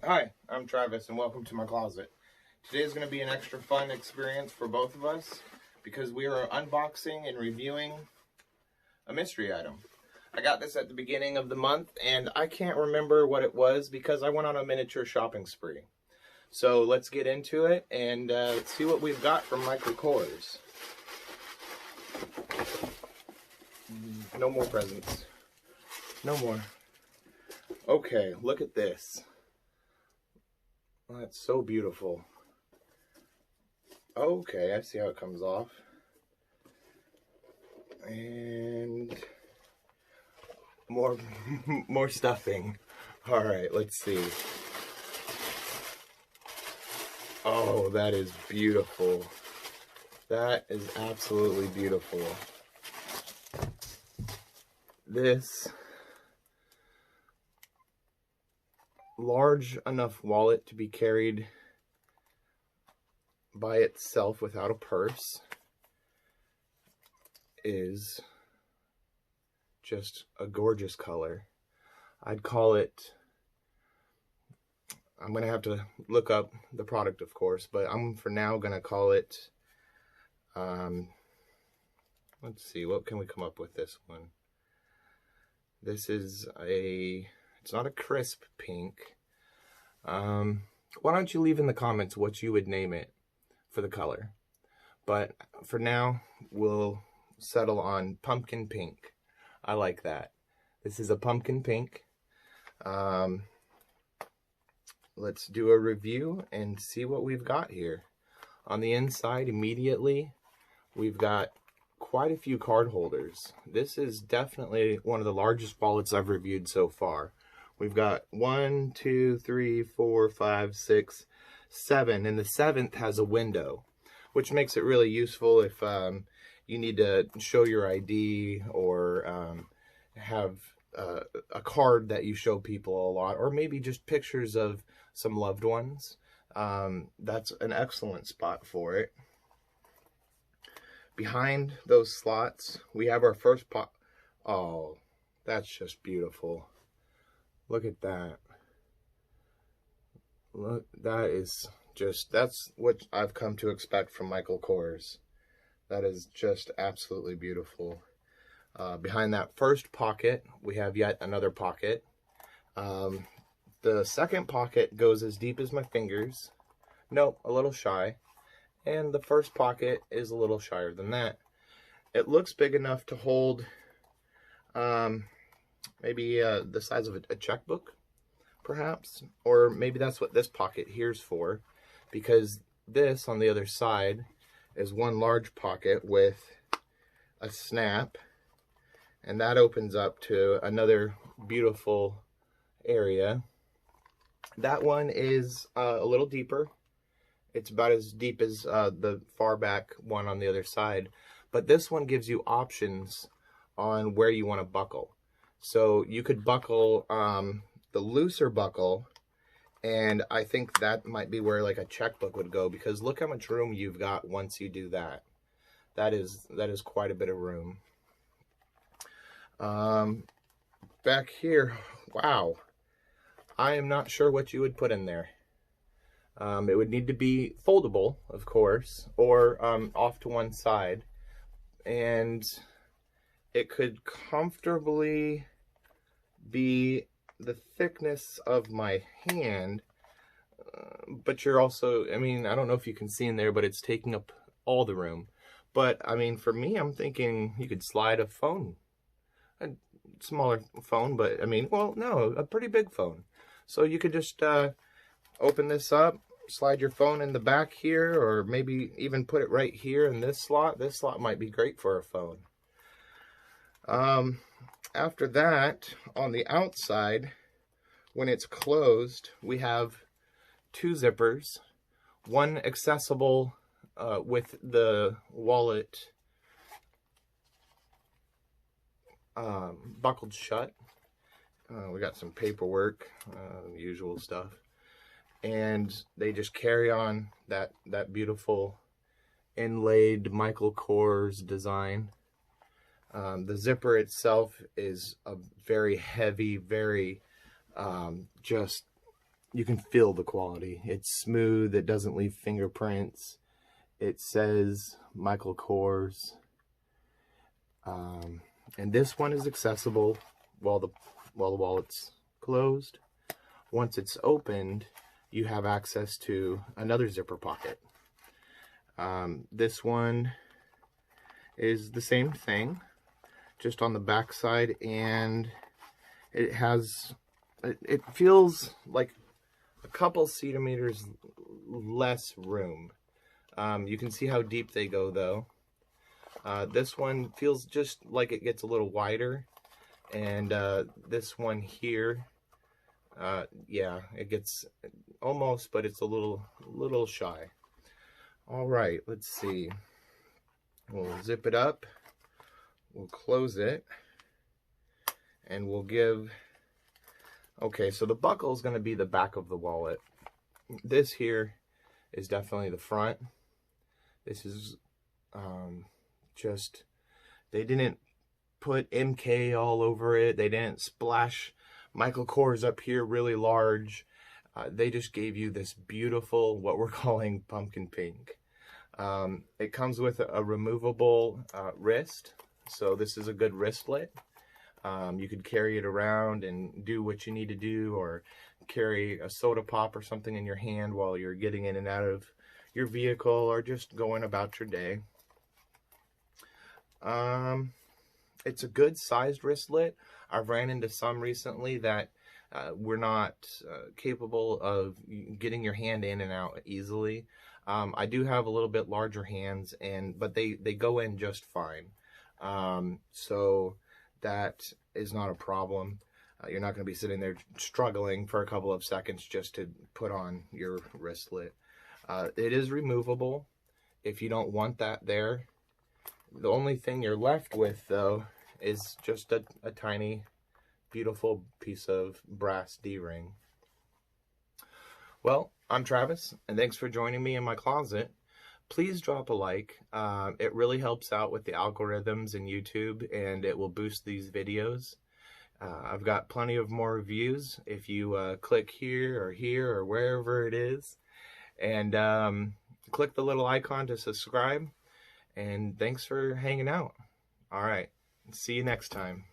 Hi, I'm Travis and welcome to my closet. Today is going to be an extra fun experience for both of us because we are unboxing and reviewing a mystery item. I got this at the beginning of the month and I can't remember what it was because I went on a miniature shopping spree. So let's get into it and see what we've got from Michael Kors. No more presents. No more. Okay, look at this. Oh, that's so beautiful. Okay, I see how it comes off. And more more stuffing. All right, let's see. Oh, that is beautiful. That is absolutely beautiful. This large enough wallet to be carried by itself without a purse is just a gorgeous color. I'd call it, I'm gonna have to look up the product, of course, but I'm for now gonna call it, let's see, what can we come up with this one? This is it's not a crisp pink. Why don't you leave in the comments what you would name it for the color? But for now, we'll settle on pumpkin pink. I like that. This is a pumpkin pink. Let's do a review and see what we've got here. On the inside, immediately, we've got quite a few card holders. This is definitely one of the largest wallets I've reviewed so far. We've got 1, 2, 3, 4, 5, 6, 7, and the 7th has a window, which makes it really useful if you need to show your ID or have a card that you show people a lot, or maybe just pictures of some loved ones. That's an excellent spot for it. Behind those slots, we have our first pot. Oh, that's just beautiful. Look at that. Look, that is just, that's what I've come to expect from Michael Kors. That is just absolutely beautiful. Behind that first pocket, we have yet another pocket. The second pocket goes as deep as my fingers. Nope, a little shy. And the first pocket is a little shyer than that. It looks big enough to hold maybe the size of a checkbook, perhaps. Or maybe that's what this pocket here's for, because this on the other side is one large pocket with a snap, and that opens up to another beautiful area. That one is a little deeper. It's about as deep as the far back one on the other side. But this one gives you options on where you want to buckle. So you could buckle the looser buckle, and I think that might be where like a checkbook would go, because look how much room you've got once you do that. That is quite a bit of room. Back here, wow. I am not sure what you would put in there. It would need to be foldable, of course, or off to one side. And it could comfortably be the thickness of my hand. But you're also, I mean, I don't know if you can see in there, but it's taking up all the room. But, I mean, for me, I'm thinking you could slide a phone. A smaller phone, but, I mean, well, no, a pretty big phone. So you could just open this up, slide your phone in the back here, or maybe even put it right here in this slot. This slot might be great for a phone. After that, on the outside, when it's closed, we have two zippers, one accessible with the wallet buckled shut. We got some paperwork, usual stuff. And they just carry on that beautiful inlaid Michael Kors design. The zipper itself is a very heavy, very just you can feel the quality. It's smooth, it doesn't leave fingerprints. It says Michael Kors. And this one is accessible while the wallet's closed. Once it's opened, you have access to another zipper pocket. This one is the same thing, just on the back side, and it feels like a couple centimeters less room. You can see how deep they go though. This one feels just like it gets a little wider, and this one here, yeah, it gets almost, but it's a little shy. All right, let's see. We'll zip it up, we'll close it, and we'll give, okay, so the buckle is going to be the back of the wallet. This here is definitely the front. This is just, they didn't put MK all over it. They didn't splash Michael Kors up here really large. They just gave you this beautiful, what we're calling pumpkin pink. It comes with a removable wrist, so this is a good wristlet. You could carry it around and do what you need to do, or carry a soda pop or something in your hand while you're getting in and out of your vehicle, or just going about your day. It's a good sized wristlet. I've ran into some recently that were not capable of getting your hand in and out easily. I do have a little bit larger hands, but they go in just fine. So that is not a problem. You're not going to be sitting there struggling for a couple of seconds just to put on your wristlet. It is removable if you don't want that there. The only thing you're left with, though, is just a tiny, beautiful piece of brass D-ring. Well, I'm Travis, and thanks for joining me in my closet. Please drop a like. It really helps out with the algorithms in YouTube, and it will boost these videos. I've got plenty of more views if you click here or wherever it is, and click the little icon to subscribe. And thanks for hanging out. All right, see you next time.